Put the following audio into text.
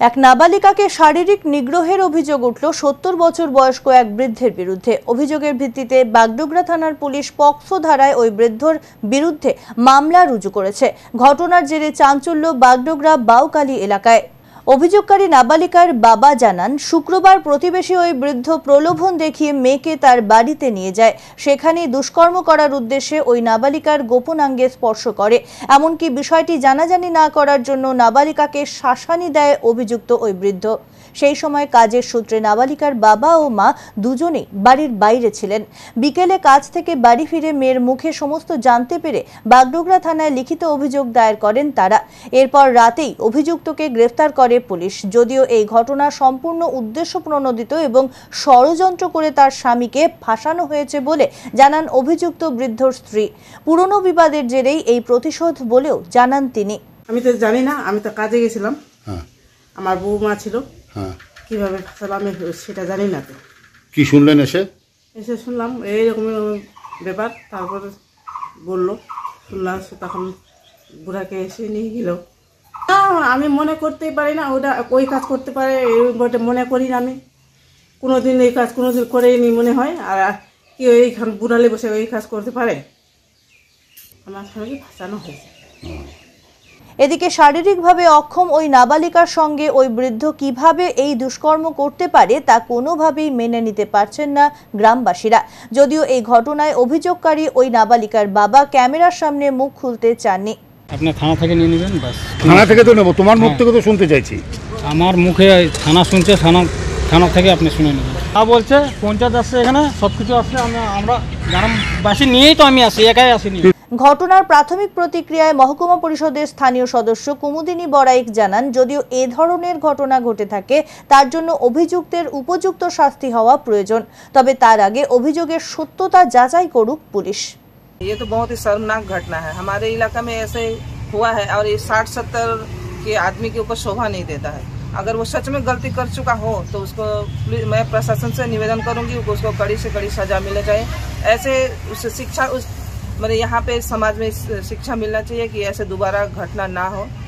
এক নাবালিকাকে শারীরিক নিগ্রহের অভিযোগ উঠল ৭০ বছর বয়স্ক এক বৃদ্ধের বিরুদ্ধে। অভিযোগের ভিত্তিতে বাগডোগরা থানার পুলিশ পক্সো ধারায় ওই বৃদ্ধর বিরুদ্ধে মামলা রুজু করেছে। ঘটনার জেরে চাঞ্চল্য বাগডোগরা বাউকালী এলাকায়। অভিযোগকারী নাবালিকার বাবা জানান, শুক্রবার প্রতিবেশী ওই বৃদ্ধ প্রলোভন দেখিয়ে মেয়েকে তার বাড়িতে নিয়ে যায়। সেখানে দুষ্কর্ম করার উদ্দেশ্যে ওই নাবালিকার গোপনাঙ্গে স্পর্শ করে। এমনকি বিষয়টি জানাজানি না করার জন্য নাবালিকাকে শাসানি দেয় অভিযুক্ত ওই বৃদ্ধ। সেই সময় কাজের সূত্রে নাবালিকার বাবা ও মা দুজনেই বাড়ির বাইরে ছিলেন। বিকেলে কাজ থেকে বাড়ি ফিরে মেয়ের মুখে সমস্ত জানতে পেরে বাগডোগরা থানায় লিখিত অভিযোগ দায়ের করেন তারা। এরপর রাতেই অভিযুক্তকে গ্রেফতার করে পুলিশ। যদিও এই ঘটনা সম্পূর্ণ উদ্দেশ্যপ্রণোদিত এবং ষড়যন্ত্র করে তার স্বামীকে ফাঁসানো হয়েছে বলে জানান অভিযুক্ত বৃদ্ধর স্ত্রী। পুরনো বিবাদের জেরেই এই প্রতিশোধ বলেও জানান তিনি। আমি তো জানি না, আমি তো কাজে গেছিলাম, আমার বৌমা ছিল, কিভাবে ফাঁসালো আমি সেটা জানি না। তো কি শুনলেন? এসে শুনলাম এইরকম ব্যাপার। তারপর বললো, শুনলাম, তখন বুড়াকে এসে নিয়ে গেল। আমি মনে করতেই পারি না ওটা ওই কাজ করতে পারে, মনে করি না। আমি কোনোদিন এই কাজ কোনোদিন করেইনি মনে হয়। আর কি ওইখান বুড়ালে বসে ওই কাজ করতে পারে? আমার সঙ্গে ফাঁসানো হয়েছে। এদিকে শারীরিকভাবে অক্ষম ওই নাবালিকার সঙ্গে ওই বৃদ্ধ কিভাবে এই দুষ্কর্ম করতে পারে তা কোনোভাবেই মেনে নিতে পারছেন না গ্রামবাসীরা। যদিও এই ঘটনায় অভিযোগকারী ওই নাবালিকার বাবা ক্যামেরার সামনে মুখ খুলতে চাননি। আপনি থানা থেকে নিয়ে নেবেন, বাস। থানা থেকে তো নেবো, তোমার মুখ থেকে তো শুনতে চাইছি। আমার মুখে থানা শুনছে, থানা থেকে আপনি শুনে নেবেন। বলছে পঞ্চায়েত আসছে, এখানে সব কিছু আসছে, আমরা গ্রামবাসী নিয়েই তো আমি আসি, একাই আসিনি। ঘটনার প্রাথমিক প্রতিক্রিয়ায় মহকুমা পরিষদের স্থানীয় সদস্য কুমুদিনী বড়াইক জানান, যদিও এ ধরনের ঘটনা ঘটে থাকে তার জন্য অভিযুক্তের উপযুক্ত শাস্তি হওয়া প্রয়োজন। তবে তার আগে অভিযোগের সত্যতা যাচাই করুক পুলিশ। ये तो बहुत ही शर्मनाक घटना है। हमारे इलाका में ऐसे हुआ है और ये 60-70 के आदमी के ऊपर शोभा नहीं देता है। अगर वो सच में गलती कर चुका हो तो उसको मैं प्रशासन से निवेदन करूंगी कि उसको कड़ी से कड़ी सजा मिलनी चाहिए। ऐसे उस शिक्षा मतलब यहाँ पे समाज में शिक्षा मिलना चाहिए कि ऐसे दोबारा घटना ना हो।